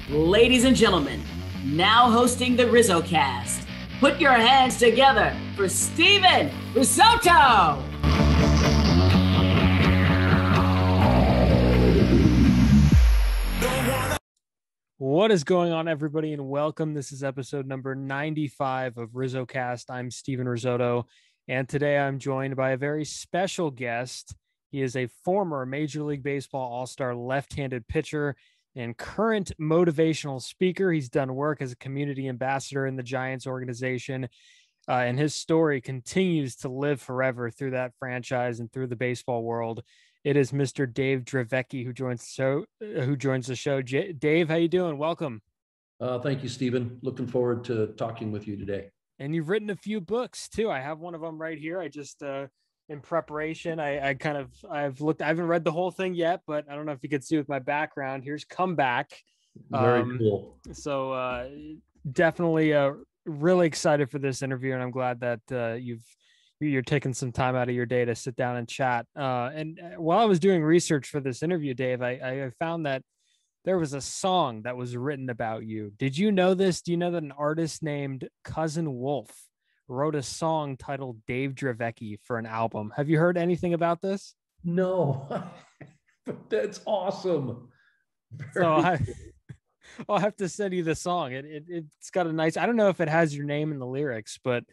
Ladies and gentlemen, now hosting the RizzoCast, put your hands together for Steven Risotto! What is going on, everybody, and welcome. This is episode number 95 of RizzoCast. I'm Steven Risotto, and today I'm joined by a very special guest. He is a former Major League Baseball All-Star left-handed pitcher and current motivational speaker. He's done work as a community ambassador in the Giants organization, and his story continues to live forever through that franchise and through the baseball world. It is Mr. Dave Dravecky who joins the show. Dave, how you doing? Welcome. Thank you, Stephen. Looking forward to talking with you today. And you've written a few books too. I have one of them right here. I just in preparation, I haven't read the whole thing yet, but I don't know if you could see with my background. Here's Comeback. Very cool. So definitely really excited for this interview, and I'm glad that you're taking some time out of your day to sit down and chat. And while I was doing research for this interview, Dave, I found that there was a song that was written about you. Did you know this? Do you know that an artist named Cousin Wolf wrote a song titled Dave Dravecky for an album? Have you heard anything about this? No, that's awesome. I'll have to send you the song. It's got a nice, I don't know if it has your name in the lyrics, but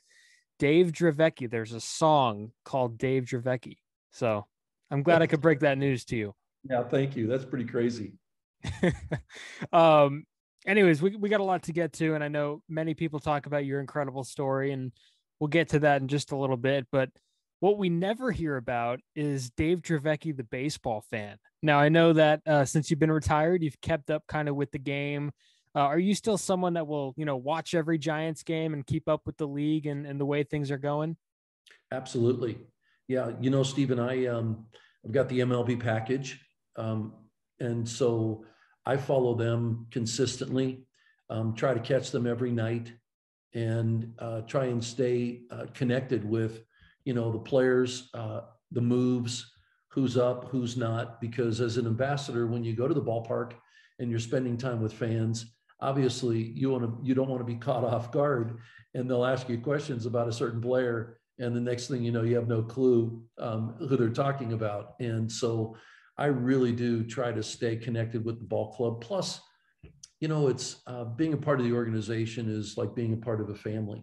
Dave Dravecky, there's a song called Dave Dravecky. So I'm glad I could break that news to you. Yeah, thank you. That's pretty crazy. Anyways, we got a lot to get to, and I know many people talk about your incredible story, and we'll get to that in just a little bit. But what we never hear about is Dave Dravecky, the baseball fan. Now, I know that since you've been retired, you've kept up kind of with the game. Are you still someone that will, watch every Giants game and keep up with the league and the way things are going? Absolutely. Yeah. Stephen, I've got the MLB package. And so I follow them consistently, try to catch them every night, and try and stay connected with, the players, the moves, who's up, who's not, because as an ambassador, when you go to the ballpark and you're spending time with fans, obviously you don't want to be caught off guard, and they'll ask you questions about a certain player, and the next thing you know, you have no clue who they're talking about. And so I really do try to stay connected with the ball club. Plus, it's being a part of the organization is like being a part of a family.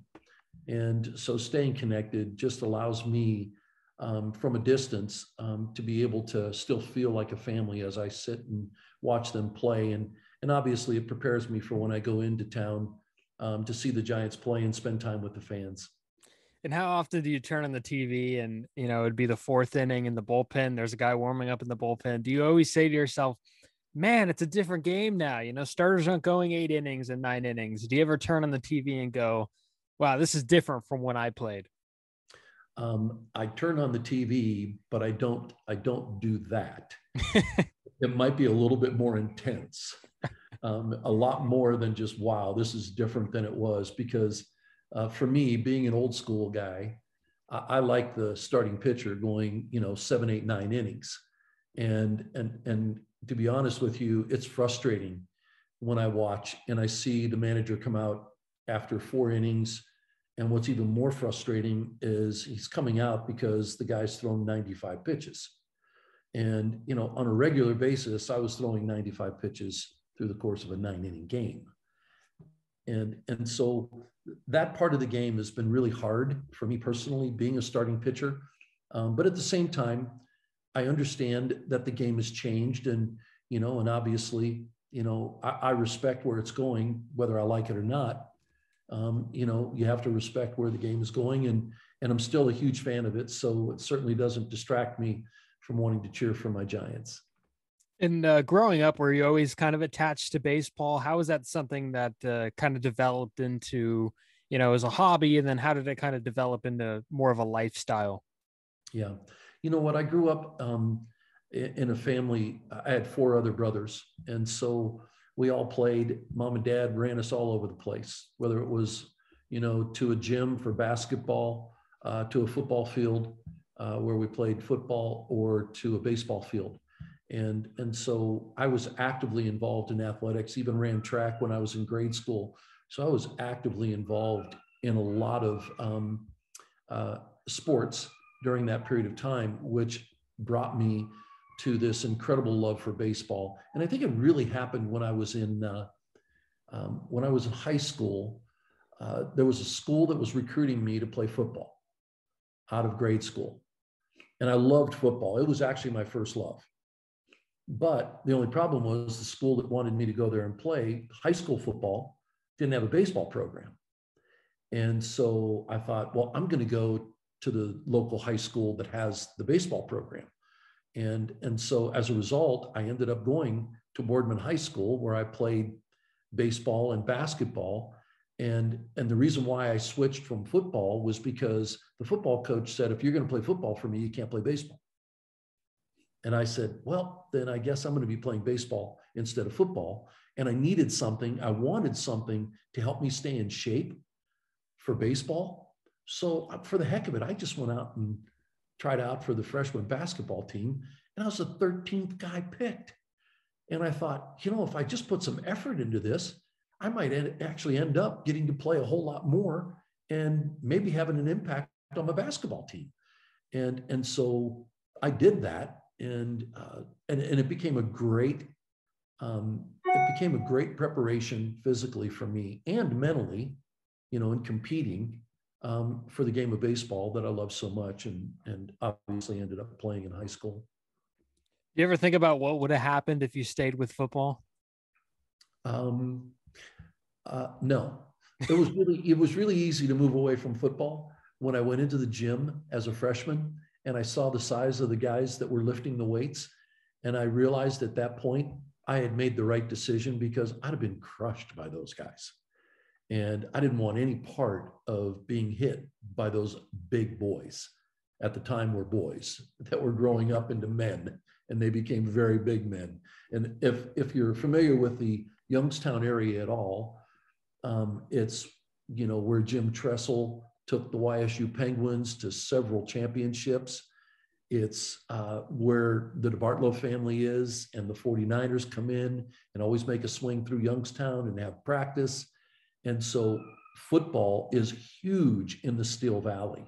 And so staying connected just allows me from a distance to be able to still feel like a family as I sit and watch them play. And obviously it prepares me for when I go into town to see the Giants play and spend time with the fans. And how often do you turn on the TV and, it'd be the fourth inning in the bullpen, there's a guy warming up in the bullpen. Do you always say to yourself, man, it's a different game now? Starters aren't going 8 innings and 9 innings. Do you ever turn on the TV and go, wow, this is different from when I played? I turn on the TV, but I don't do that. It might be a little bit more intense, a lot more than just, wow, this is different than it was. Because for me, being an old school guy, I like the starting pitcher going, 7, 8, 9 innings. And to be honest with you, it's frustrating when I watch and I see the manager come out after 4 innings. And what's even more frustrating is he's coming out because the guy's thrown 95 pitches. And, on a regular basis, I was throwing 95 pitches through the course of a 9-inning game. And so that part of the game has been really hard for me personally, being a starting pitcher. But at the same time, I understand that the game has changed, and obviously, I respect where it's going, whether I like it or not. You have to respect where the game is going, and I'm still a huge fan of it. So it certainly doesn't distract me from wanting to cheer for my Giants. And growing up, were you always kind of attached to baseball? How was that something that kind of developed into, as a hobby? And then how did it kind of develop into more of a lifestyle? Yeah. You know what? I grew up in a family. I had 4 other brothers. And so we all played. Mom and Dad ran us all over the place, whether it was, to a gym for basketball, to a football field where we played football, or to a baseball field. And so I was actively involved in athletics, even ran track when I was in grade school. So I was actively involved in a lot of sports during that period of time, which brought me to this incredible love for baseball. And I think it really happened when I was in high school. There was a school that was recruiting me to play football out of grade school. And I loved football. It was actually my first love. But the only problem was the school that wanted me to go there and play high school football didn't have a baseball program. And so I thought, well, I'm going to go to the local high school that has the baseball program. And so as a result, I ended up going to Boardman High School, where I played baseball and basketball. And the reason why I switched from football was because the football coach said, if you're going to play football for me, you can't play baseball. And I said, well, then I guess I'm going to be playing baseball instead of football. And I wanted something to help me stay in shape for baseball. So for the heck of it, I just went out and tried out for the freshman basketball team. And I was the 13th guy picked. And I thought, if I just put some effort into this, I might actually end up getting to play a whole lot more and maybe having an impact on my basketball team. And so I did that. And it became a great preparation physically for me and mentally, in competing for the game of baseball that I love so much, and obviously ended up playing in high school. You ever think about what would have happened if you stayed with football? No, it was really easy to move away from football when I went into the gym as a freshman and I saw the size of the guys that were lifting the weights. And I realized at that point, I had made the right decision because I'd have been crushed by those guys. And I didn't want any part of being hit by those big boys. At the time were boys that were growing up into men, and they became very big men. And if you're familiar with the Youngstown area at all, it's, where Jim Tressel took the YSU Penguins to several championships. It's where the DeBartolo family is, and the 49ers come in and always make a swing through Youngstown and have practice. And so football is huge in the Steel Valley.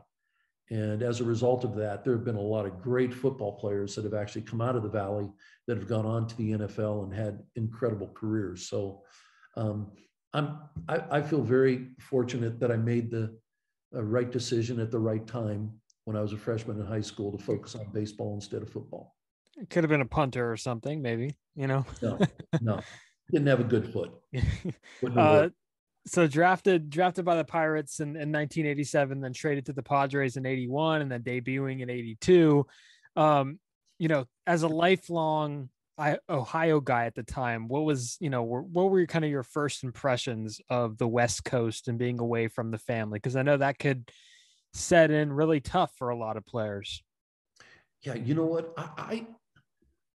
And as a result of that, there have been a lot of great football players that have actually come out of the Valley that have gone on to the NFL and had incredible careers. So I feel very fortunate that I made the right decision at the right time when I was a freshman in high school to focus on baseball instead of football. It could have been a punter or something, maybe, No, didn't have a good foot. So drafted by the Pirates in 1987, then traded to the Padres in 81, and then debuting in 82. As a lifelong Ohio guy at the time, what were kind of your first impressions of the West Coast and being away from the family? Because I know that could set in really tough for a lot of players. Yeah, you know what? I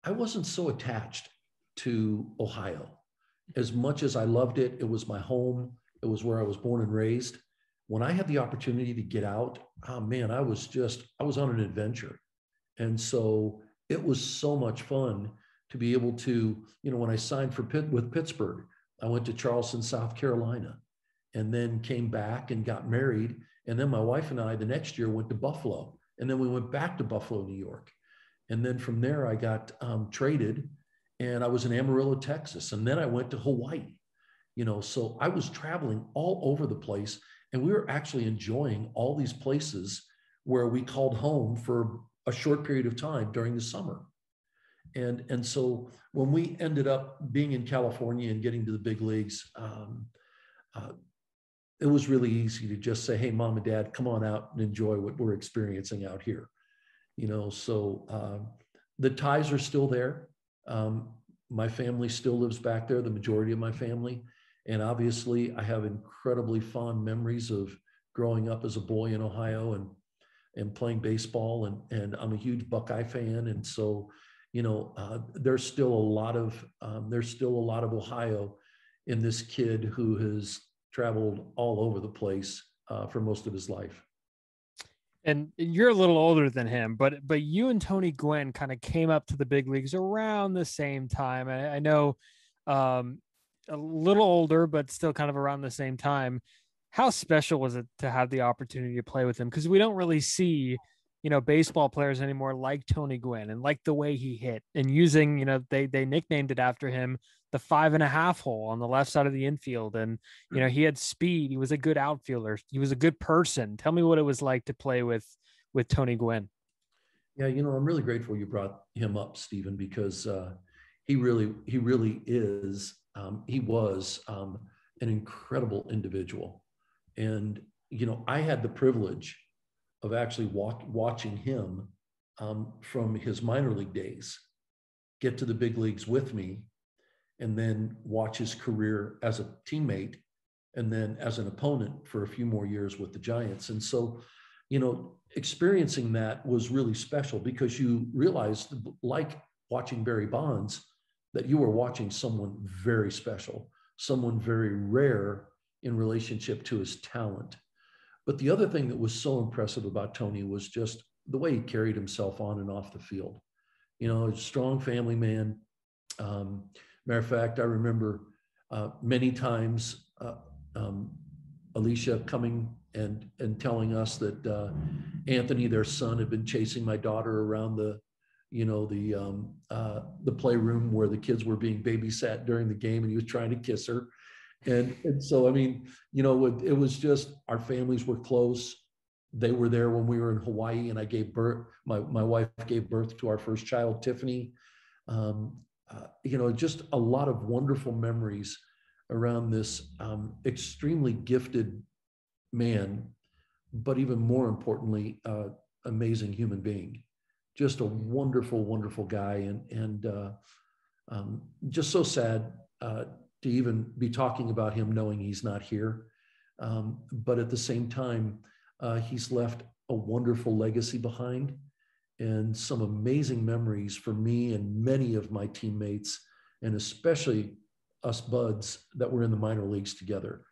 wasn't so attached to Ohio. As much as I loved it, it was my home. It was where I was born and raised. When I had the opportunity to get out, oh man, I was on an adventure. And so it was so much fun to be able to, when I signed with Pittsburgh, I went to Charleston, South Carolina, and then came back and got married. And then my wife and I, the next year, went to Buffalo. And then we went back to Buffalo, New York. And then from there, I got traded, and I was in Amarillo, Texas. And then I went to Hawaii. So I was traveling all over the place, and we were actually enjoying all these places where we called home for a short period of time during the summer. And so when we ended up being in California and getting to the big leagues, it was really easy to just say, hey, mom and dad, come on out and enjoy what we're experiencing out here. So the ties are still there. My family still lives back there, the majority of my family. And obviously I have incredibly fond memories of growing up as a boy in Ohio and playing baseball. And I'm a huge Buckeye fan. And so, there's still a lot of Ohio in this kid who has traveled all over the place for most of his life. And you're a little older than him, but you and Tony Gwynn kind of came up to the big leagues around the same time. I know a little older, but still kind of around the same time. How special was it to have the opportunity to play with him? Because we don't really see, baseball players anymore like Tony Gwynn and like the way he hit and using, they nicknamed it after him, the 5.5 hole on the left side of the infield. And, he had speed. He was a good outfielder. He was a good person. Tell me what it was like to play with Tony Gwynn. Yeah, I'm really grateful you brought him up, Stephen, because he really is. He was an incredible individual, and I had the privilege of actually watching him from his minor league days get to the big leagues with me, and then watch his career as a teammate, and then as an opponent for a few more years with the Giants. And so, experiencing that was really special because you realized, like watching Barry Bonds, that you were watching someone very special, someone very rare in relationship to his talent. But the other thing that was so impressive about Tony was just the way he carried himself on and off the field. A strong family man. Matter of fact, I remember many times Alicia coming and telling us that Anthony, their son, had been chasing my daughter around the playroom where the kids were being babysat during the game, and he was trying to kiss her. And so, it was just, our families were close. They were there when we were in Hawaii, and I gave birth, my wife gave birth to our first child, Tiffany. Just a lot of wonderful memories around this extremely gifted man, but even more importantly, amazing human being. Just a wonderful, wonderful guy, and just so sad to even be talking about him knowing he's not here. But at the same time, he's left a wonderful legacy behind and some amazing memories for me and many of my teammates, and especially us buds that were in the minor leagues together,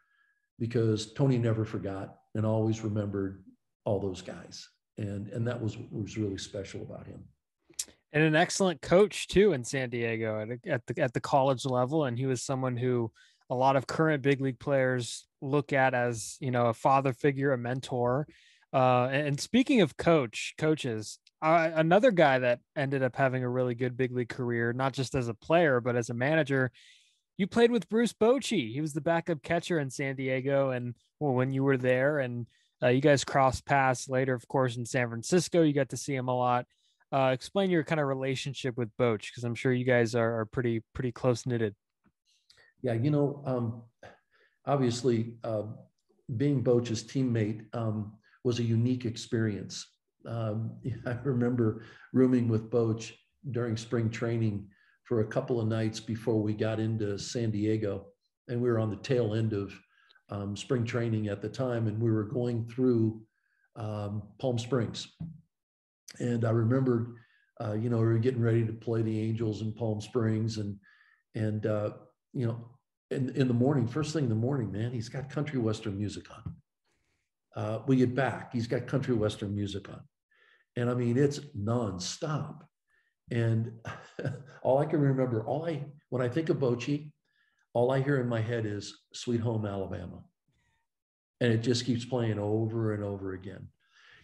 because Tony never forgot and always remembered all those guys. And that was really special about him. And an excellent coach too in San Diego at the college level. And he was someone who a lot of current big league players look at as, a father figure, a mentor. And speaking of coaches, another guy that ended up having a really good big league career, not just as a player, but as a manager, you played with Bruce Bochy. He was the backup catcher in San Diego. And when you were there, and you guys crossed paths later, of course, in San Francisco, you got to see him a lot. Explain your kind of relationship with Boch, because I'm sure you guys are pretty close knitted. Yeah, obviously, being Boch's teammate was a unique experience. I remember rooming with Boch during spring training for a couple of nights before we got into San Diego, and we were on the tail end of spring training at the time, and we were going through Palm Springs. And I remember, we were getting ready to play the Angels in Palm Springs, and in the morning, first thing in the morning, man, he's got country western music on. We get back, he's got country western music on, and it's nonstop. And all I can remember, when I think of Bochy, all I hear in my head is Sweet Home Alabama. And it just keeps playing over and over again.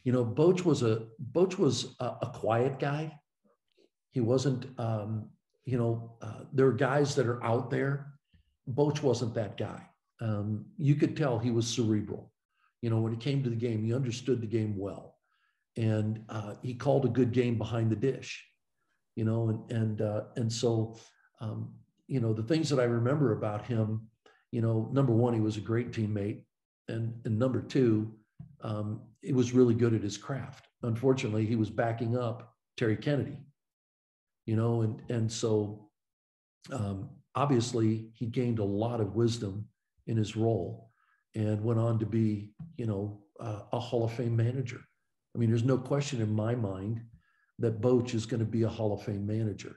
Boch was a quiet guy. He wasn't, there are guys that are out there. Boch wasn't that guy. You could tell he was cerebral. When it came to the game, he understood the game well. And he called a good game behind the dish. So the things that I remember about him, number one, he was a great teammate, and number two, he was really good at his craft. Unfortunately, he was backing up Terry Kennedy, so obviously he gained a lot of wisdom in his role and went on to be, a Hall of Fame manager. There's no question in my mind that Boch is going to be a Hall of Fame manager.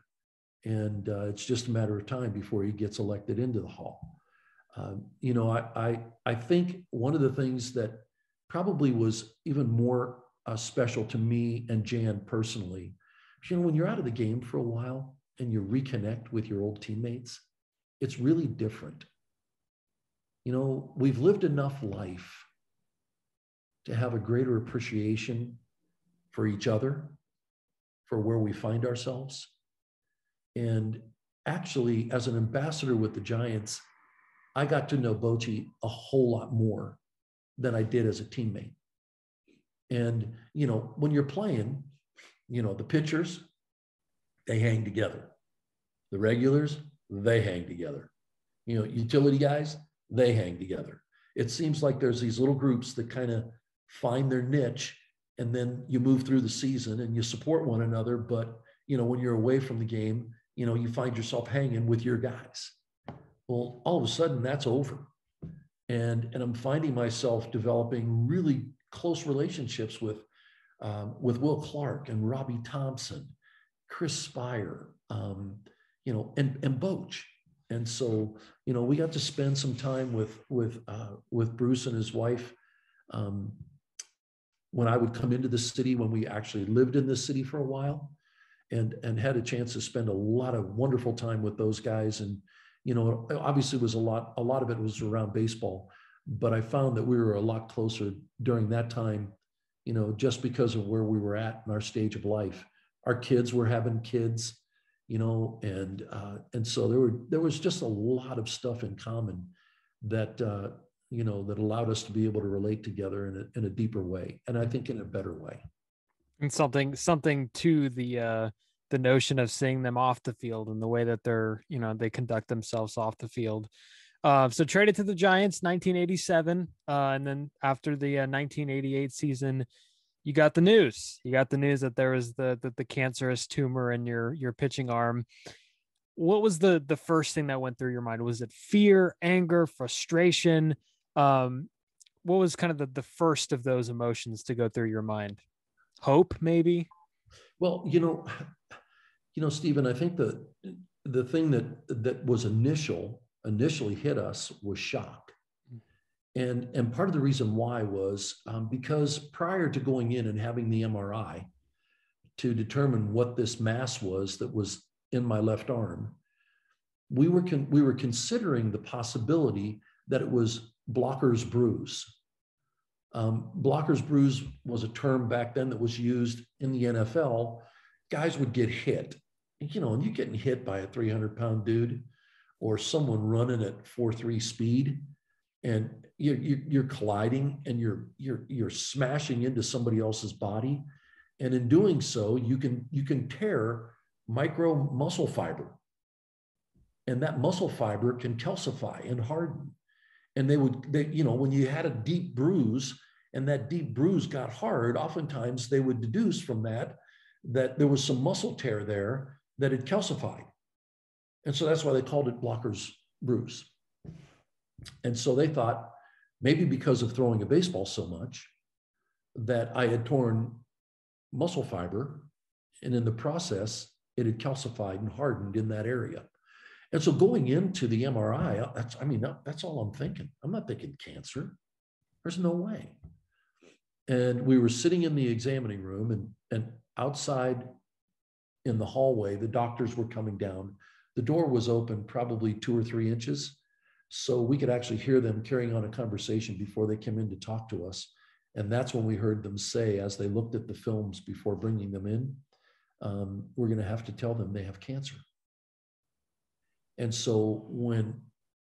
And it's just a matter of time before he gets elected into the Hall. I think one of the things that probably was even more special to me and Jan personally. You know, when you're out of the game for a while and you reconnect with your old teammates, it's really different. You know, we've lived enough life to have a greater appreciation for each other, for where we find ourselves. And actually, as an ambassador with the Giants, I got to know Bochy a whole lot more than I did as a teammate. And, you know, when you're playing, you know, the pitchers, they hang together. The regulars, they hang together. You know, utility guys, they hang together. It seems like there's these little groups that kind of find their niche, and then you move through the season and you support one another. But, you know, when you're away from the game, you know, you find yourself hanging with your guys. Well, all of a sudden that's over. And I'm finding myself developing really close relationships with Will Clark and Robbie Thompson, Chris Spire, you know, and Bochy. And so, you know, we got to spend some time with Bruce and his wife when I would come into the city, when we actually lived in the city for a while, and had a chance to spend a lot of wonderful time with those guys. And, you know, obviously it was a lot of it was around baseball, but I found that we were a lot closer during that time, you know, just because of where we were at in our stage of life. Our kids were having kids, you know, and so there was just a lot of stuff in common that, you know, that allowed us to be able to relate together in a deeper way. And I think in a better way. And something to the notion of seeing them off the field and the way that they're, you know, they conduct themselves off the field. So traded to the Giants, 1987. And then after the 1988 season, you got the news that there was the cancerous tumor in your pitching arm. What was the first thing that went through your mind? Was it fear, anger, frustration? What was kind of the first of those emotions to go through your mind? Hope, maybe? Well, you know, Stephen, I think the thing that was initially hit us was shock. And part of the reason why was because prior to going in and having the MRI to determine what this mass was that was in my left arm, we were considering the possibility that it was Blocker's bruise. Blocker's bruise was a term back then that was used in the NFL. Guys would get hit, you know, and you're getting hit by a 300-pound dude or someone running at 4.3 speed, and you're colliding and you're smashing into somebody else's body, and in doing so, you can tear micro muscle fiber, and that muscle fiber can calcify and harden. And they you know, when you had a deep bruise and that deep bruise got hard, oftentimes they would deduce from that there was some muscle tear there that had calcified. And so that's why they called it Blocker's bruise. And so they thought maybe because of throwing a baseball so much that I had torn muscle fiber, and in the process, it had calcified and hardened in that area. And so going into the MRI, that's all I'm thinking. I'm not thinking cancer. There's no way. And we were sitting in the examining room, and outside in the hallway, the doctors were coming down. The door was open probably 2 or 3 inches, so we could actually hear them carrying on a conversation before they came in to talk to us. And that's when we heard them say, as they looked at the films before bringing them in, we're going to have to tell them they have cancer. And so when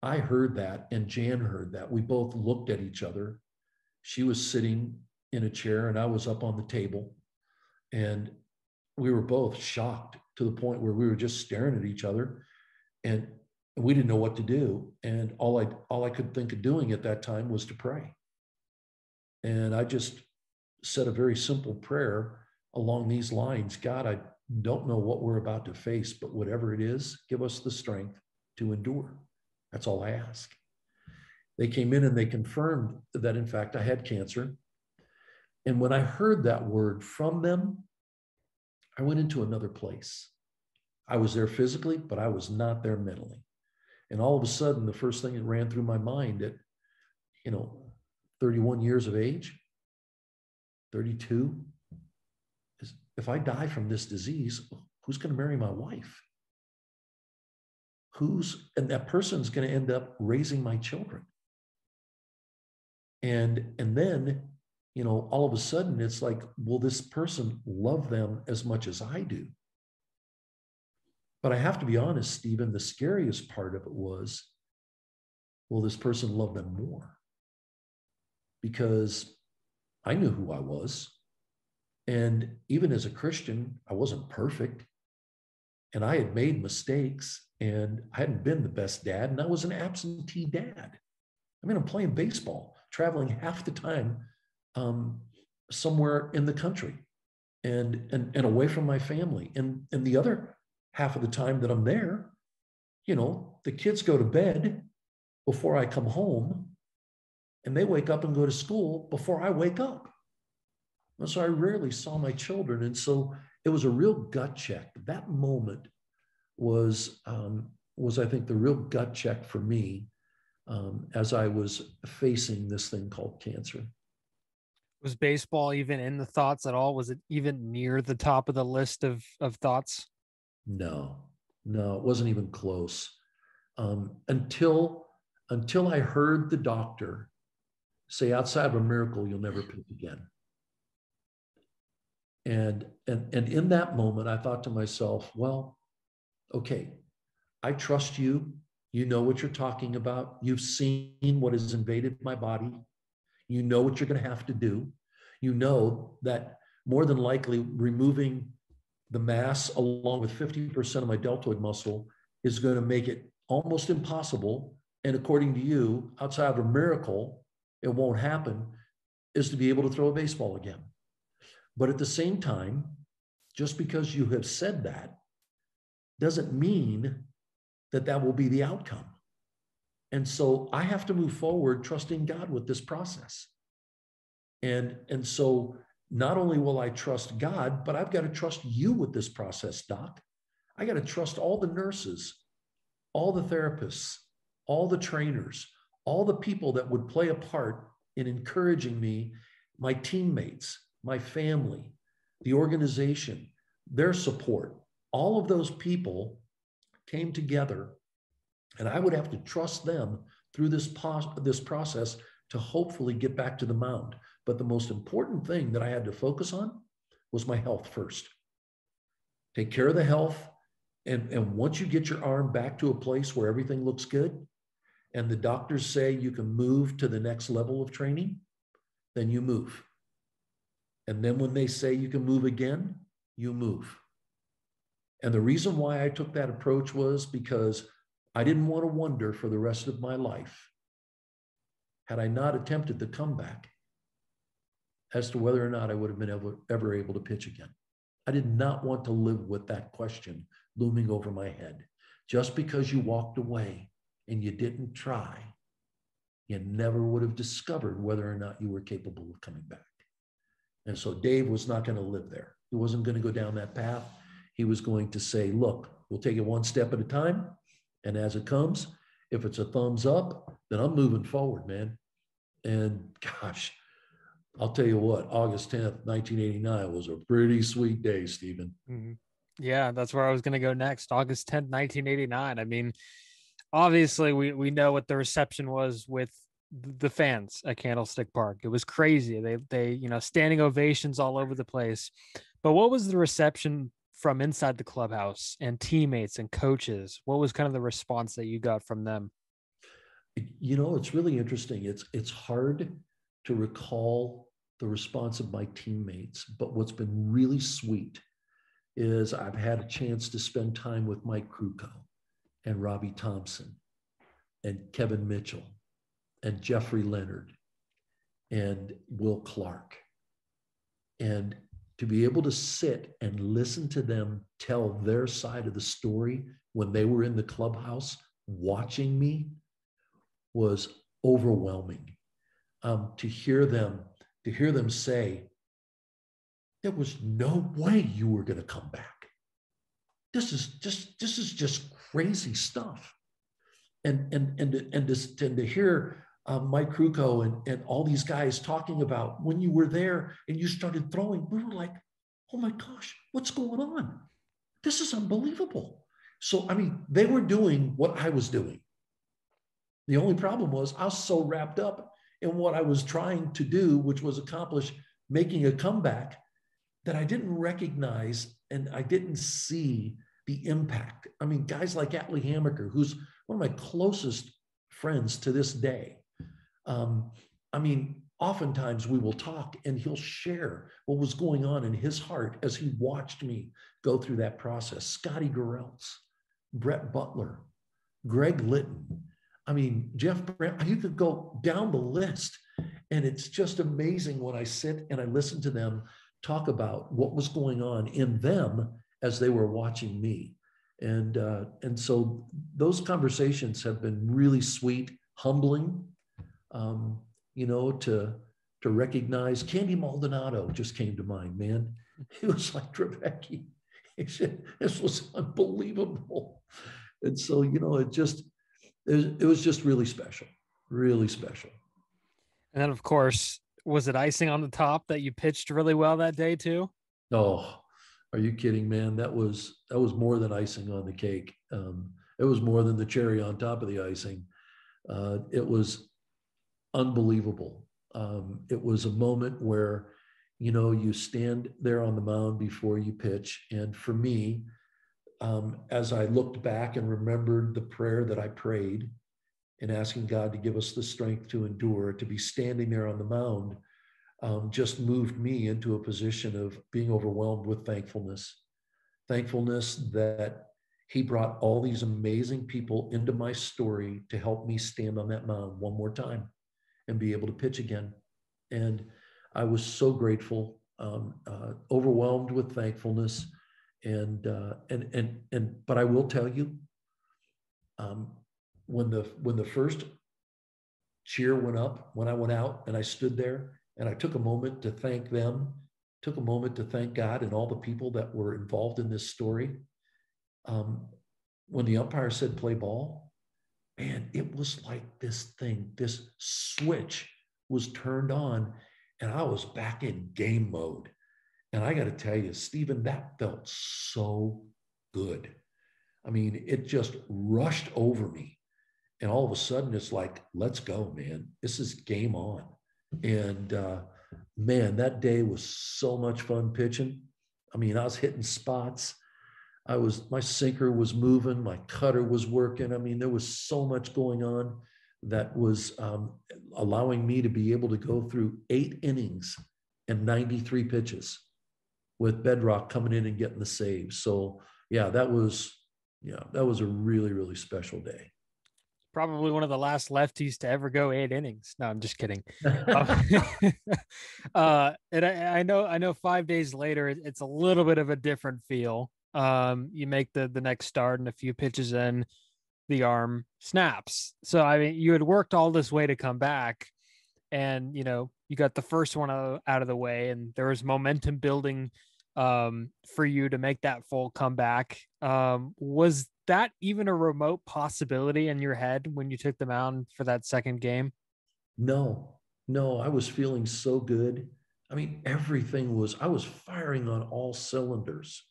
I heard that and Jan heard that, we both looked at each other. She was sitting in a chair and I was up on the table, and we were both shocked to the point where we were just staring at each other, and we didn't know what to do. And all I could think of doing at that time was to pray. And I just said a very simple prayer along these lines: God, I don't know what we're about to face, but whatever it is, give us the strength to endure. That's all I ask. They came in and they confirmed that, in fact, I had cancer. And when I heard that word from them, I went into another place. I was there physically, but I was not there mentally. And all of a sudden, the first thing that ran through my mind at, 31 years of age, 32. If I die from this disease, who's going to marry my wife? And that person's going to end up raising my children. And then, all of a sudden it's like, will this person love them as much as I do? But I have to be honest, Stephen, the scariest part of it was, will this person love them more? Because I knew who I was. And even as a Christian, I wasn't perfect. And I had made mistakes, and I hadn't been the best dad, and I was an absentee dad. I mean, I'm playing baseball, traveling half the time somewhere in the country and away from my family. And the other half of the time that I'm there, the kids go to bed before I come home, and they wake up and go to school before I wake up. And so I rarely saw my children. And so it was a real gut check. That moment was I think, the real gut check for me as I was facing this thing called cancer. Was baseball even in the thoughts at all? Was it even near the top of the list of thoughts? No, it wasn't even close. Until I heard the doctor say, outside of a miracle, you'll never pitch again. And in that moment, I thought to myself, well, okay, I trust you. You know what you're talking about. You've seen what has invaded my body. You know what you're going to have to do. You know that more than likely removing the mass along with 50% of my deltoid muscle is going to make it almost impossible. And according to you, outside of a miracle, it won't happen, is to be able to throw a baseball again. But at the same time, just because you have said that doesn't mean that will be the outcome. And so I have to move forward trusting God with this process. And so not only will I trust God, but I've got to trust you with this process, Doc. I got to trust all the nurses, all the therapists, all the trainers, all the people that would play a part in encouraging me, my teammates, my family, the organization, their support. All of those people came together, and I would have to trust them through this process to hopefully get back to the mound. But the most important thing that I had to focus on was my health first. Take care of the health. And once you get your arm back to a place where everything looks good, and the doctors say you can move to the next level of training, then you move. And then when they say you can move again, you move. And the reason why I took that approach was because I didn't want to wonder for the rest of my life, had I not attempted the comeback, as to whether or not I would have been ever able to pitch again. I did not want to live with that question looming over my head. Just because you walked away and you didn't try, you never would have discovered whether or not you were capable of coming back. And so Dave was not going to live there. He wasn't going to go down that path. He was going to say, look, we'll take it one step at a time. And as it comes, if it's a thumbs up, then I'm moving forward, man. And gosh, I'll tell you what, August 10th, 1989 was a pretty sweet day, Stephen. Mm-hmm. Yeah, that's where I was going to go next. August 10th, 1989. I mean, obviously we know what the reception was with the fans at Candlestick Park. It was crazy. They standing ovations all over the place. But what was the reception from inside the clubhouse and teammates and coaches? What was kind of the response that you got from them? It's really interesting. It's hard to recall the response of my teammates, but what's been really sweet is I've had a chance to spend time with Mike Krukow and Robbie Thompson and Kevin Mitchell and Jeffrey Leonard and Will Clark. And to be able to sit and listen to them tell their side of the story when they were in the clubhouse watching me was overwhelming. To hear them say, there was no way you were going to come back. This is just crazy stuff. And to hear Mike Krukow and all these guys talking about when you were there and you started throwing, we were like, oh my gosh, what's going on? This is unbelievable. So, I mean, they were doing what I was doing. The only problem was I was so wrapped up in what I was trying to do, which was accomplish making a comeback, that I didn't recognize and I didn't see the impact. I mean, guys like Atlee Hammaker, who's one of my closest friends to this day. I mean, oftentimes we will talk and he'll share what was going on in his heart as he watched me go through that process. Scotty Goreltz, Brett Butler, Greg Litton. I mean, Jeff Brown, you could go down the list. And it's just amazing when I sit and I listen to them talk about what was going on in them as they were watching me. And so those conversations have been really sweet, humbling, you know, to recognize. Candy Maldonado just came to mind, man. It was like Dravecky. He said, this was unbelievable. And so, you know, it was just really special, really special. And then, of course, was it icing on the top that you pitched really well that day too? Oh, are you kidding, man? That was more than icing on the cake. It was more than the cherry on top of the icing. It was unbelievable. It was a moment where, you know, you stand there on the mound before you pitch. And for me, as I looked back and remembered the prayer that I prayed and asking God to give us the strength to endure, to be standing there on the mound, just moved me into a position of being overwhelmed with thankfulness. Thankfulness that he brought all these amazing people into my story to help me stand on that mound one more time and be able to pitch again. And I was so grateful, overwhelmed with thankfulness. But I will tell you, when the first cheer went up, when I went out and I stood there and I took a moment to thank them, took a moment to thank God and all the people that were involved in this story. When the umpire said play ball, man, it was like this switch was turned on and I was back in game mode. And I got to tell you, Stephen, that felt so good. I mean, it just rushed over me. And all of a sudden, it's like, let's go, man. This is game on. And man, that day was so much fun pitching. I mean, I was hitting spots. My sinker was moving. My cutter was working. I mean, there was so much going on that was allowing me to be able to go through 8 innings and 93 pitches with Bedrock coming in and getting the save. So yeah, that was a really, really special day. Probably one of the last lefties to ever go 8 innings. No, I'm just kidding. And I know 5 days later, it's a little bit of a different feel. You make the next start and a few pitches in, the arm snaps. So, I mean, you had worked all this way to come back and, you know, you got the first one out of the way and there was momentum building for you to make that full comeback. Was that even a remote possibility in your head when you took the mound for that second game? No, I was feeling so good. I mean, I was firing on all cylinders.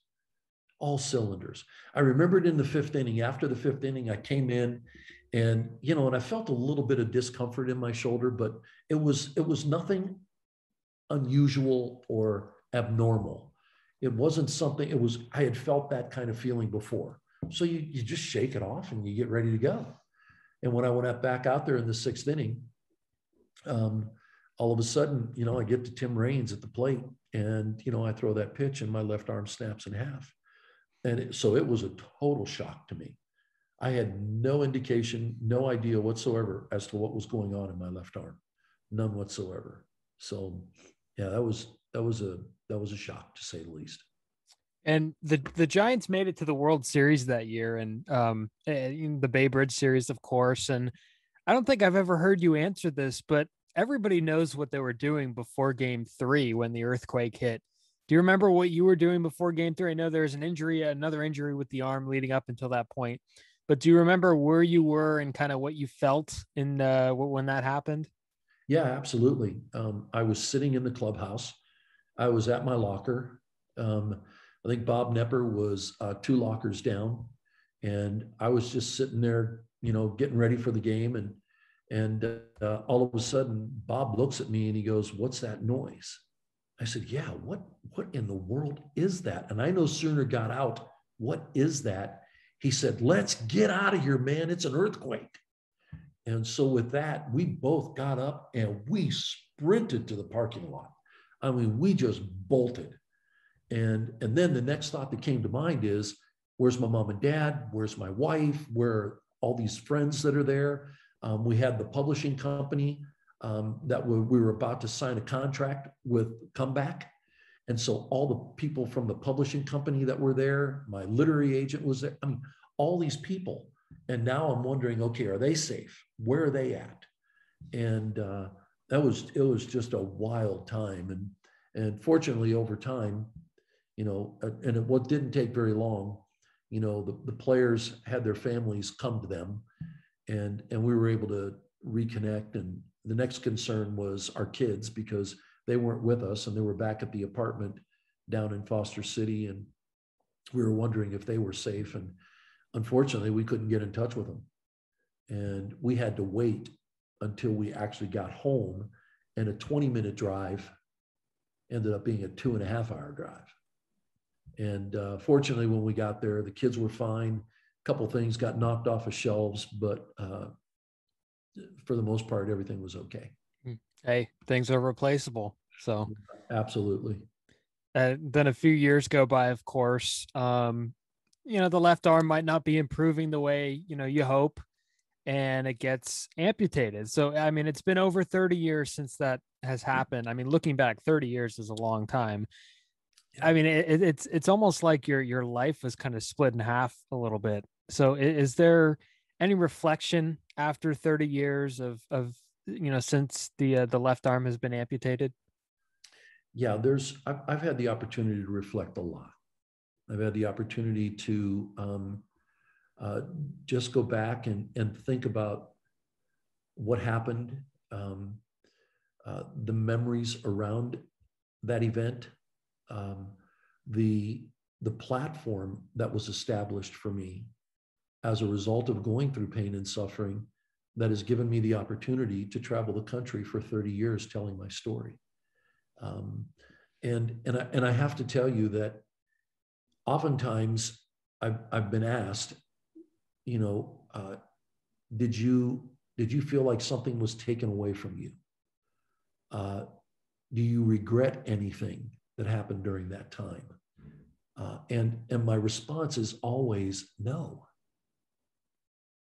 I remembered in the 5th inning, after the 5th inning, I came in and, you know, and I felt a little bit of discomfort in my shoulder, but it was nothing unusual or abnormal. It wasn't something, I had felt that kind of feeling before. So you just shake it off and you get ready to go. And when I went back out there in the 6th inning, all of a sudden, you know, I get to Tim Raines at the plate and, you know, I throw that pitch and my left arm snaps in half. And so it was a total shock to me. I had no indication, no idea whatsoever as to what was going on in my left arm, none whatsoever. So yeah, that was a shock to say the least. And the Giants made it to the World Series that year and in the Bay Bridge series, of course. And I don't think I've ever heard you answer this, but everybody knows what they were doing before Game 3 when the earthquake hit. Do you remember what you were doing before Game 3? I know there was another injury with the arm leading up until that point. But do you remember where you were and kind of what you felt in when that happened? Yeah, absolutely. I was sitting in the clubhouse. I was at my locker. I think Bob Nepper was 2 lockers down, and I was just sitting there, getting ready for the game. And all of a sudden, Bob looks at me and he goes, "What's that noise?" I said, "Yeah, what in the world is that?" And I no sooner got out, "What is that?" He said, "Let's get out of here, man. It's an earthquake." And so with that, we both got up and we sprinted to the parking lot. I mean, we just bolted. And then the next thought that came to mind is, where's my mom and dad? Where's my wife? Where are all these friends that are there? We had the publishing company that we were about to sign a contract with Comeback. And so all the people from the publishing company that were there, my literary agent was there. I mean, all these people. And now I'm wondering, okay, are they safe? Where are they at? And it was just a wild time. And fortunately, over time, and what didn't take very long, the players had their families come to them, and we were able to reconnect. And the next concern was our kids, because they weren't with us and they were back at the apartment down in Foster City, and we were wondering if they were safe. And unfortunately, we couldn't get in touch with them, and we had to wait until we actually got home, and a 20-minute drive ended up being a 2.5-hour drive. And fortunately, when we got there, the kids were fine. A couple of things got knocked off of shelves, but for the most part, everything was okay. Hey, things are replaceable. So absolutely. Then a few years go by, of course. The left arm might not be improving the way, you hope, and it gets amputated. So, I mean, it's been over 30 years since that has happened. I mean, looking back, 30 years is a long time. I mean, it's almost like your life was kind of split in half a little bit. So is there any reflection after 30 years of since the left arm has been amputated? Yeah, I've had the opportunity to reflect a lot. I've had the opportunity to just go back and think about what happened, the memories around that event, the platform that was established for me as a result of going through pain and suffering, that has given me the opportunity to travel the country for 30 years telling my story. And I have to tell you that oftentimes I've been asked, did you feel like something was taken away from you? Do you regret anything that happened during that time? And my response is always no.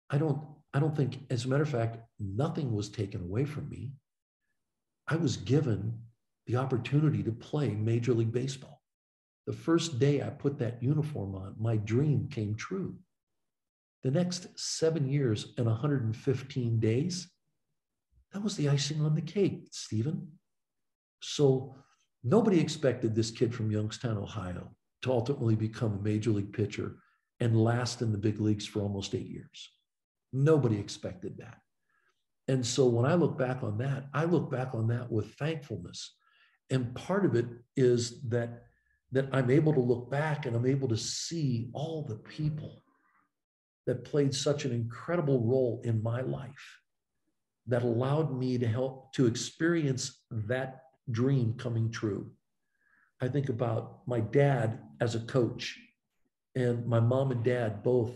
I don't think, as a matter of fact, nothing was taken away from me. I was given the opportunity to play Major League Baseball. The first day I put that uniform on, my dream came true. The next 7 years and 115 days, that was the icing on the cake, Stephen. So nobody expected this kid from Youngstown, Ohio, to ultimately become a major league pitcher and last in the big leagues for almost 8 years. Nobody expected that. And so when I look back on that, I look back on that with thankfulness. And part of it is that I'm able to look back and I'm able to see all the people that played such an incredible role in my life, that allowed me to help to experience that dream coming true. I think about my dad as a coach, and my mom and dad both,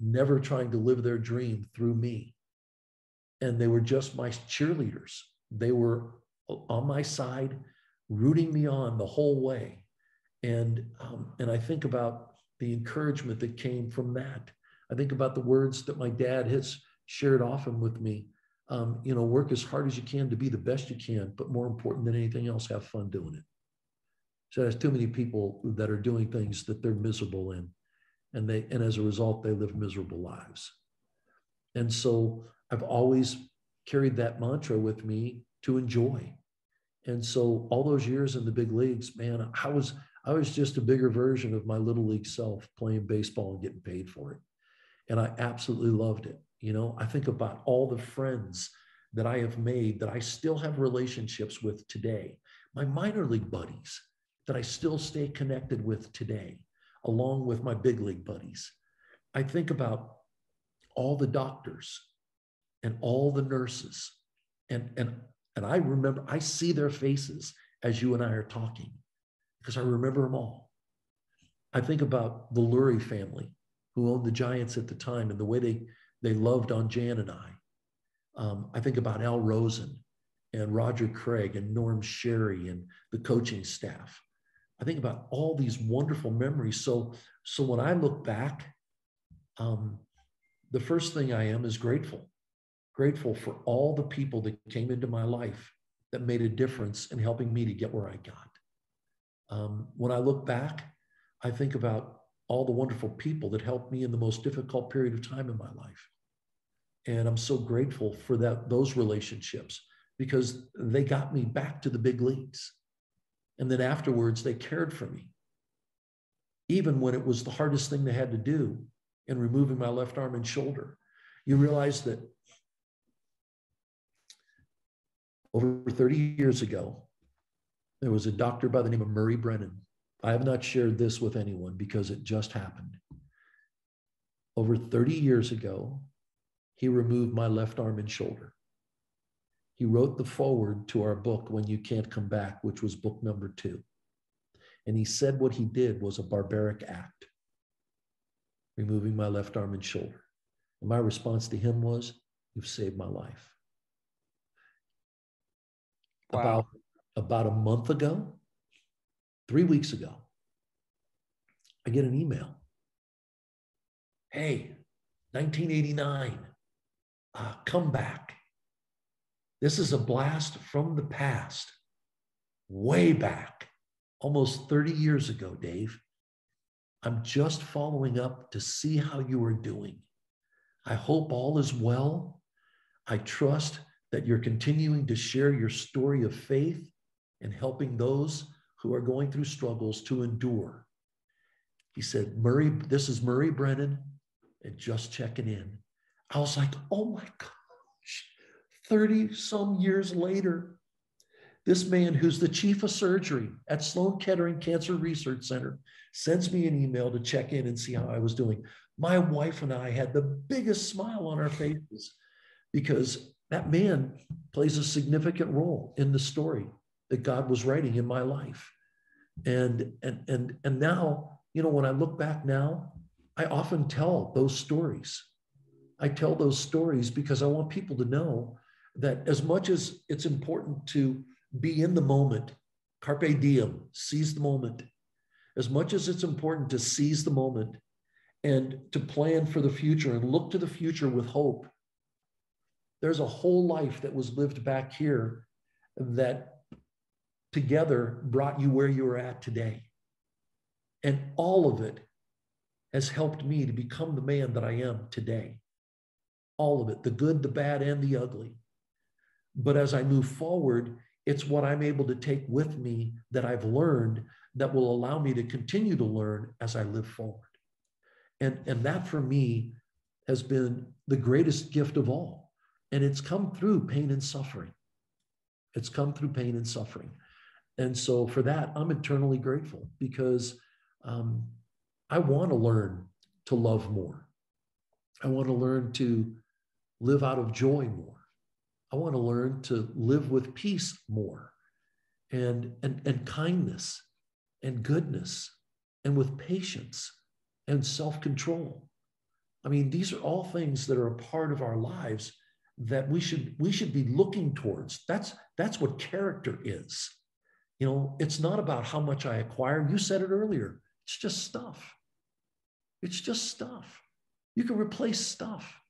never trying to live their dream through me. And they were just my cheerleaders. They were on my side, rooting me on the whole way. And I think about the encouragement that came from that. I think about the words that my dad has shared often with me. Work as hard as you can to be the best you can, but more important than anything else, have fun doing it. So there's too many people that are doing things that they're miserable in, and as a result, they live miserable lives. And so I've always carried that mantra with me to enjoy. And so all those years in the big leagues, man, I was just a bigger version of my little league self, playing baseball and getting paid for it. And I absolutely loved it. I think about all the friends that I have made that I still have relationships with today, my minor league buddies that I still stay connected with today, along with my big league buddies. I think about all the doctors and all the nurses. And I remember, I see their faces as you and I are talking because I remember them all. I think about the Lurie family who owned the Giants at the time and the way they loved on Jan and I. I think about Al Rosen and Roger Craig and Norm Sherry and the coaching staff. I think about all these wonderful memories. So when I look back, the first thing I am is grateful for all the people that came into my life that made a difference in helping me to get where I got. When I look back, I think about all the wonderful people that helped me in the most difficult period of time in my life. And I'm so grateful for those relationships because they got me back to the big leagues. And then afterwards, they cared for me. Even when it was the hardest thing they had to do in removing my left arm and shoulder. You realize that over 30 years ago, there was a doctor by the name of Murray Brennan. I have not shared this with anyone because it just happened. Over 30 years ago, he removed my left arm and shoulder. He wrote the foreword to our book, When You Can't Come Back, which was book number 2. And he said what he did was a barbaric act, removing my left arm and shoulder. And my response to him was, you've saved my life. Wow. About a month ago, 3 weeks ago, I get an email. Hey, 1989, come back. This is a blast from the past, way back, almost 30 years ago, Dave. I'm just following up to see how you are doing. I hope all is well. I trust that you're continuing to share your story of faith and helping those who are going through struggles to endure. He said, Murray, this is Murray Brennan, and just checking in. I was like, oh my gosh, 30 some years later, this man who's the chief of surgery at Sloan Kettering Cancer Research Center sends me an email to check in and see how I was doing. My wife and I had the biggest smile on our faces because that man plays a significant role in the story that God was writing in my life. And now, when I look back now, I often tell those stories. I tell those stories because I want people to know that as much as it's important to be in the moment, carpe diem, seize the moment, as much as it's important to seize the moment and to plan for the future and look to the future with hope, there's a whole life that was lived back here that together brought you where you are at today. And all of it has helped me to become the man that I am today. All of it, the good, the bad, and the ugly. But as I move forward, it's what I'm able to take with me that I've learned that will allow me to continue to learn as I live forward. And that for me has been the greatest gift of all. And it's come through pain and suffering. It's come through pain and suffering. And so for that, I'm eternally grateful because I want to learn to love more. I want to learn to live out of joy more. I want to learn to live with peace more and kindness and goodness and with patience and self-control. I mean, these are all things that are a part of our lives that we should be looking towards. That's what character is. It's not about how much I acquire. You said it earlier. It's just stuff. It's just stuff. You can replace stuff.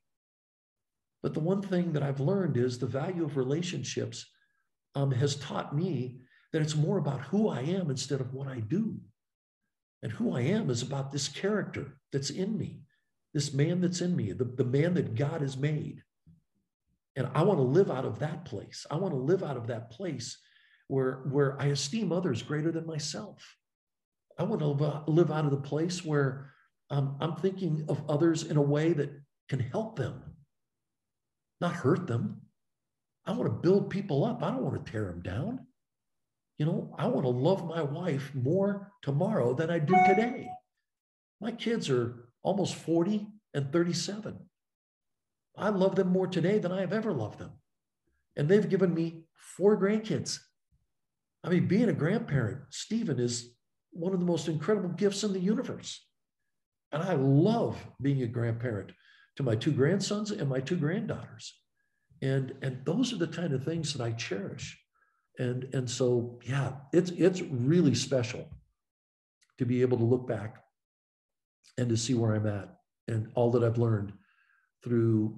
But the one thing that I've learned is the value of relationships has taught me that it's more about who I am instead of what I do. And who I am is about this character that's in me, this man that's in me, the man that God has made. And I want to live out of that place. I want to live out of that place where I esteem others greater than myself. I want to live out of the place where I'm thinking of others in a way that can help them, not hurt them. I want to build people up. I don't want to tear them down. I want to love my wife more tomorrow than I do today. My kids are almost 40 and 37. I love them more today than I have ever loved them. And they've given me 4 grandkids. I mean, being a grandparent, Stephen, is one of the most incredible gifts in the universe. And I love being a grandparent to my 2 grandsons and my 2 granddaughters. And those are the kind of things that I cherish. And so, yeah, it's really special to be able to look back and to see where I'm at and all that I've learned through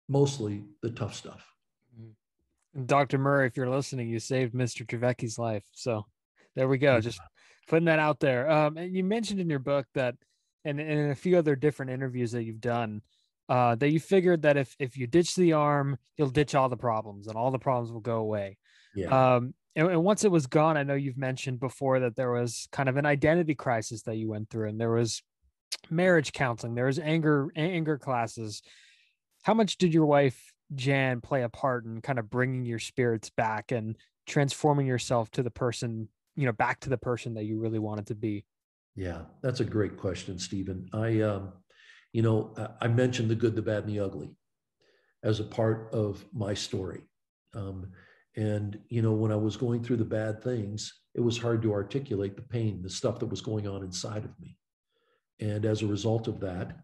mostly the tough stuff. Dr. Murray, if you're listening, you saved Mr. Dravecky's life. So there we go. Just putting that out there. And you mentioned in your book that, and in a few other different interviews that you've done, that you figured that if you ditch the arm, you'll ditch all the problems and all the problems will go away. Yeah. And once it was gone, I know you've mentioned before that there was kind of an identity crisis that you went through, and there was marriage counseling, there was anger classes. How much did your wife, Jan, play a part in kind of bringing your spirits back and transforming yourself to the person, back to the person that you really wanted to be? Yeah, that's a great question, Stephen. I mentioned the good, the bad, and the ugly as a part of my story. When I was going through the bad things, it was hard to articulate the pain, the stuff that was going on inside of me. And as a result of that,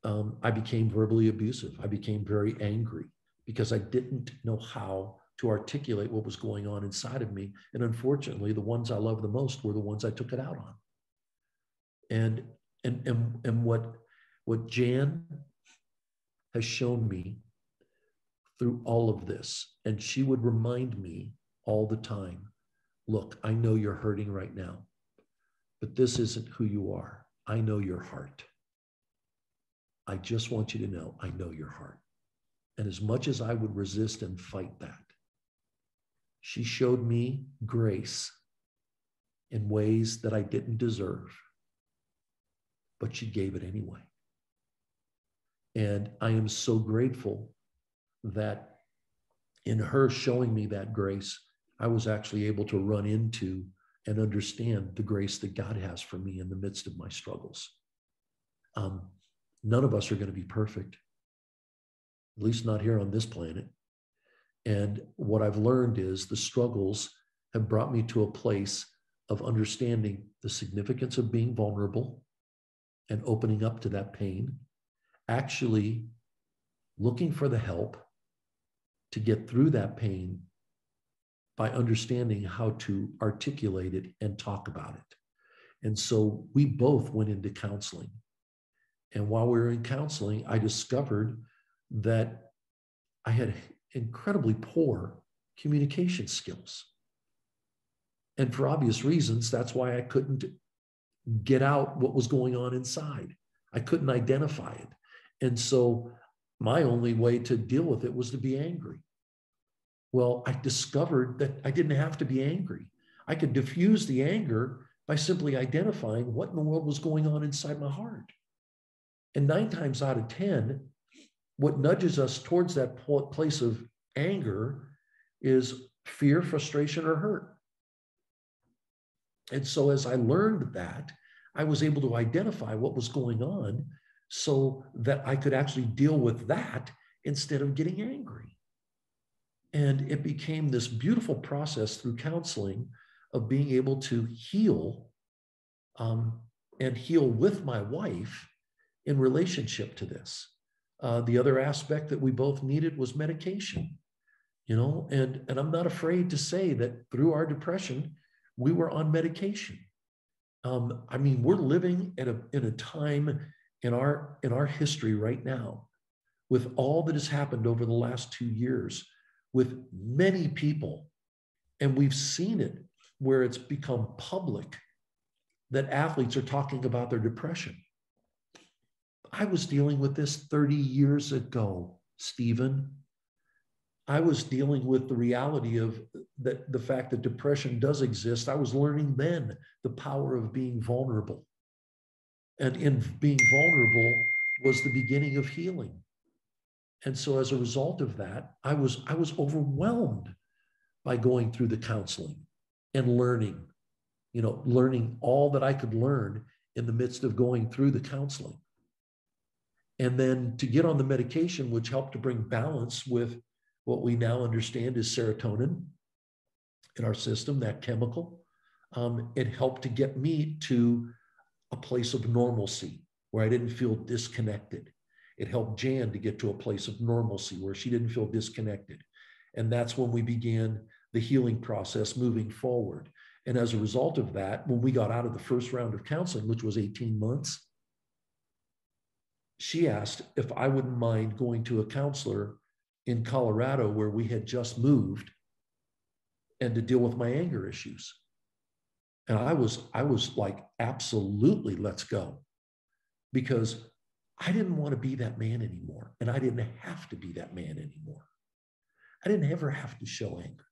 I became verbally abusive. I became very angry because I didn't know how to articulate what was going on inside of me. And unfortunately, the ones I loved the most were the ones I took it out on. And what Jan has shown me through all of this, and she would remind me all the time, look, I know you're hurting right now, but this isn't who you are. I know your heart. I just want you to know, I know your heart. And as much as I would resist and fight that, she showed me grace in ways that I didn't deserve, but she gave it anyway. And I am so grateful that in her showing me that grace, I was actually able to run into and understand the grace that God has for me in the midst of my struggles. None of us are going to be perfect, at least not here on this planet. And what I've learned is the struggles have brought me to a place of understanding the significance of being vulnerable and opening up to that pain, actually looking for the help to get through that pain by understanding how to articulate it and talk about it. And so we both went into counseling. And while we were in counseling, I discovered that I had incredibly poor communication skills. And for obvious reasons, that's why I couldn't get out what was going on inside. I couldn't identify it. And so my only way to deal with it was to be angry. Well, I discovered that I didn't have to be angry. I could diffuse the anger by simply identifying what in the world was going on inside my heart. And 9 times out of 10, what nudges us towards that place of anger is fear, frustration, or hurt. And so as I learned that, I was able to identify what was going on so that I could actually deal with that instead of getting angry. And it became this beautiful process through counseling of being able to heal and heal with my wife in relationship to this. The other aspect that we both needed was medication, and I'm not afraid to say that through our depression, we were on medication. We're living in a time in our history right now with all that has happened over the last 2 years with many people. And we've seen it where it's become public that athletes are talking about their depression. I was dealing with this 30 years ago, Stephen. I was dealing with the reality of the fact that depression does exist. I was learning then the power of being vulnerable. And in being vulnerable was the beginning of healing. And so as a result of that, I was overwhelmed by going through the counseling and learning, learning all that I could learn in the midst of going through the counseling. And then to get on the medication, which helped to bring balance with what we now understand is serotonin in our system, that chemical, it helped to get me to a place of normalcy where I didn't feel disconnected. It helped Jan to get to a place of normalcy where she didn't feel disconnected. And that's when we began the healing process moving forward. And as a result of that, when we got out of the first round of counseling, which was 18 months, she asked if I wouldn't mind going to a counselor in Colorado where we had just moved and to deal with my anger issues. And I was like, absolutely, let's go. Because I didn't want to be that man anymore. And I didn't have to be that man anymore. I didn't ever have to show anger.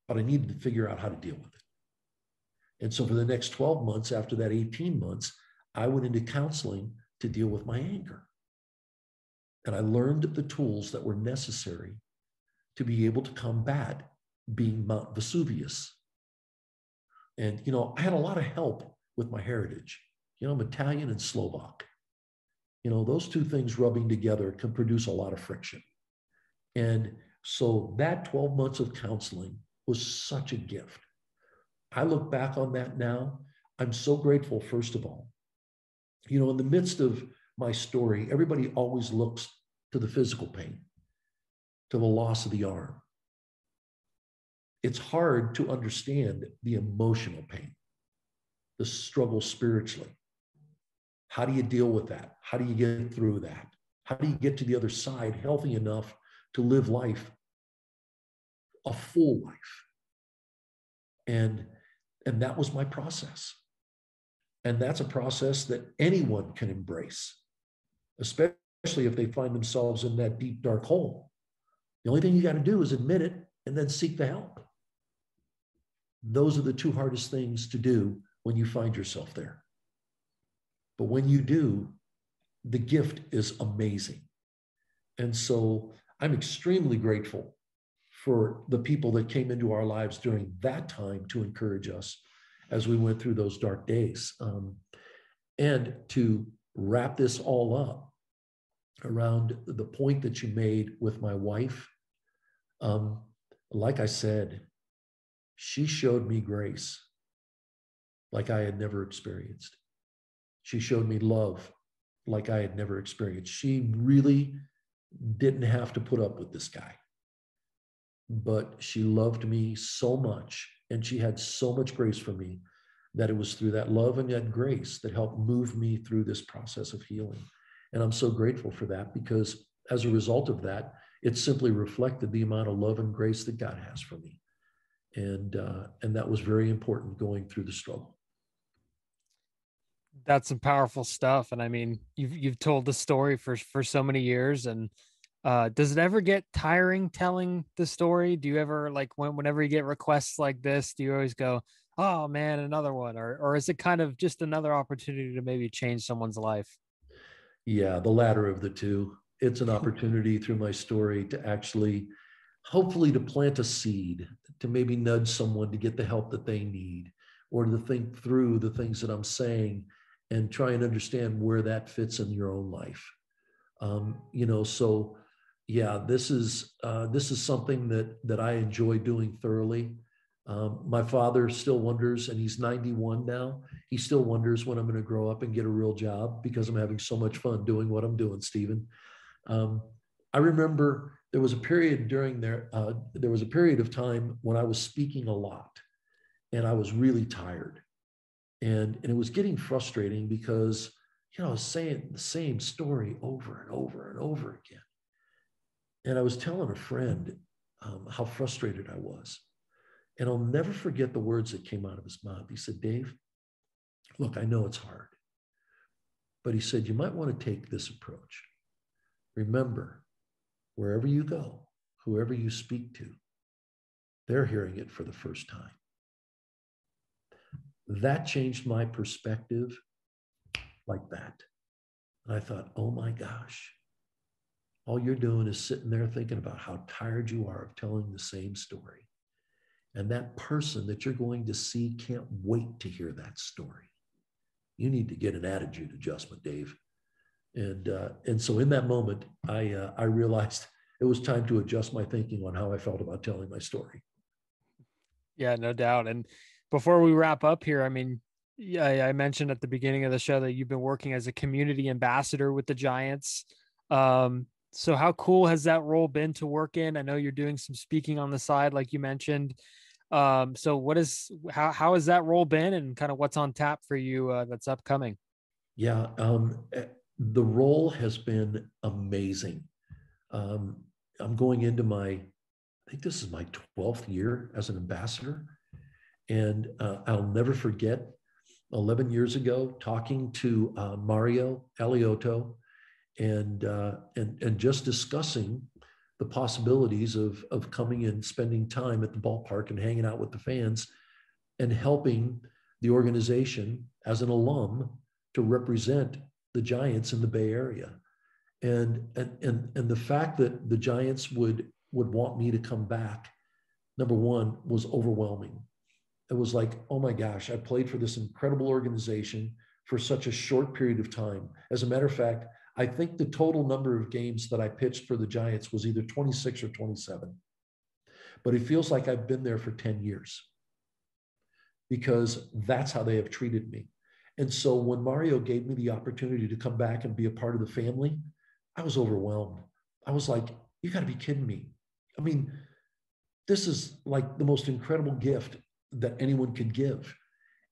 But I needed to figure out how to deal with it. And so for the next 12 months, after that 18 months, I went into counseling to deal with my anger. And I learned the tools that were necessary to be able to combat being Mount Vesuvius. And, I had a lot of help with my heritage. I'm Italian and Slovak. Those two things rubbing together can produce a lot of friction. And so that 12 months of counseling was such a gift. I look back on that now. I'm so grateful, first of all. In the midst of my story, everybody always looks to the physical pain, to the loss of the arm. It's hard to understand the emotional pain, the struggle spiritually. How do you deal with that? How do you get through that? How do you get to the other side healthy enough to live life, a full life? And that was my process. And that's a process that anyone can embrace, especially if they find themselves in that deep, dark hole. The only thing you got to do is admit it and then seek the help. Those are the two hardest things to do when you find yourself there. But when you do, the gift is amazing. And so I'm extremely grateful for the people that came into our lives during that time to encourage us as we went through those dark days. And to wrap this all up around the point that you made with my wife, like I said, she showed me grace like I had never experienced. She showed me love like I had never experienced. She really didn't have to put up with this guy, but she loved me so much, and she had so much grace for me that it was through that love and that grace that helped move me through this process of healing. And I'm so grateful for that, because as a result of that, it simply reflected the amount of love and grace that God has for me. And that was very important going through the struggle. That's some powerful stuff. And I mean, you've told the story for so many years. And does it ever get tiring telling the story? Do you ever, like, whenever you get requests like this, do you always go, oh man, another one? Or is it kind of just another opportunity to maybe change someone's life? Yeah, the latter of the two. It's an opportunity through my story to actually, hopefully, to plant a seed, to maybe nudge someone to get the help that they need, or to think through the things that I'm saying and try and understand where that fits in your own life. So yeah, this is something that I enjoy doing thoroughly. My father still wonders, and he's 91 now. He still wonders when I'm going to grow up and get a real job, because I'm having so much fun doing what I'm doing, Stephen. I remember there was a period there was a period of time when I was speaking a lot, and I was really tired, and it was getting frustrating because I was saying the same story over and over and over again. And I was telling a friend how frustrated I was. And I'll never forget the words that came out of his mouth. He said, Dave, look, I know it's hard, but he said, you might want to take this approach. Remember, wherever you go, whoever you speak to, they're hearing it for the first time. that changed my perspective like that. And I thought, oh my gosh, all you're doing is sitting there thinking about how tired you are of telling the same story. And that person that you're going to see can't wait to hear that story. You need to get an attitude adjustment, Dave. And so in that moment, I realized it was time to adjust my thinking on how I felt about telling my story. Yeah, no doubt. And before we wrap up here, I mean, yeah, I mentioned at the beginning of the show that you've been working as a community ambassador with the Giants. So how cool has that role been to work in? I know you're doing some speaking on the side, like you mentioned. So how has that role been, and kind of what's on tap for you that's upcoming? Yeah, the role has been amazing. I'm going into I think this is my 12th year as an ambassador. And I'll never forget 11 years ago talking to Mario Eliotto and just discussing the possibilities of coming and spending time at the ballpark and hanging out with the fans and helping the organization as an alum to represent the Giants in the Bay Area. And the fact that the Giants would want me to come back, number one, was overwhelming. It was like, oh my gosh, I played for this incredible organization for such a short period of time. As a matter of fact, I think the total number of games that I pitched for the Giants was either 26 or 27. But it feels like I've been there for 10 years because that's how they have treated me. And so when Mario gave me the opportunity to come back and be a part of the family, I was overwhelmed. I was like, you got to be kidding me. I mean, this is like the most incredible gift that anyone could give.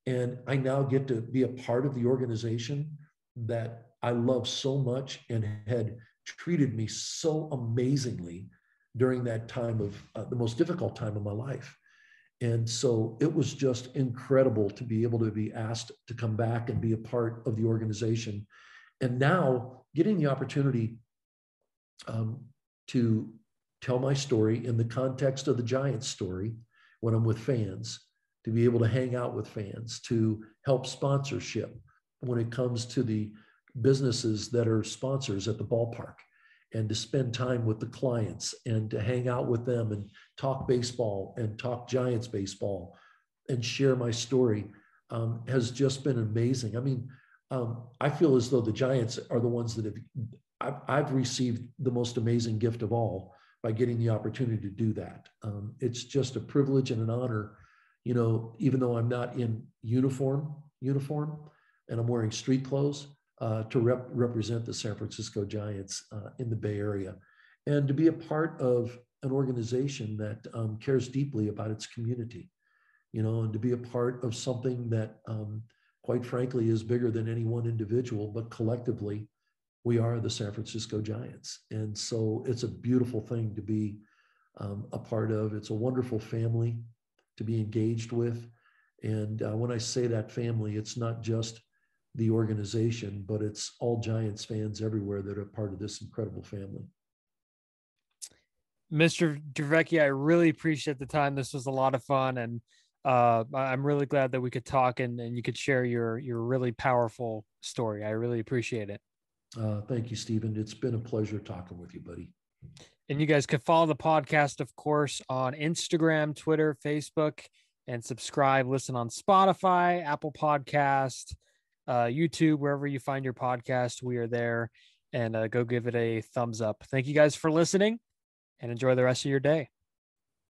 And I now get to be a part of the organization that I love so much and had treated me so amazingly during that time of the most difficult time of my life. And so it was just incredible to be able to be asked to come back and be a part of the organization. And now getting the opportunity to tell my story in the context of the Giants story when I'm with fans, to be able to hang out with fans, to help sponsorship when it comes to the businesses that are sponsors at the ballpark, and to spend time with the clients and to hang out with them and talk baseball and talk Giants baseball and share my story has just been amazing. I mean, I feel as though the Giants are the ones that I've received the most amazing gift of all by getting the opportunity to do that. It's just a privilege and an honor, you know, even though I'm not in uniform and I'm wearing street clothes, to represent the San Francisco Giants in the Bay Area, and to be a part of an organization that cares deeply about its community, you know, and to be a part of something that, quite frankly, is bigger than any one individual, but collectively, we are the San Francisco Giants. And so it's a beautiful thing to be a part of. It's a wonderful family to be engaged with. And when I say that family, it's not just the organization, but it's all Giants fans everywhere that are part of this incredible family. Mr. Dravecky, I really appreciate the time. This was a lot of fun, and I'm really glad that we could talk and you could share your really powerful story. I really appreciate it. Thank you, Stephen. It's been a pleasure talking with you, buddy. And you guys can follow the podcast, of course, on Instagram, Twitter, Facebook, and subscribe. Listen on Spotify, Apple Podcast, YouTube, wherever you find your podcast. We are there, and go give it a thumbs up. Thank you guys for listening, and enjoy the rest of your day.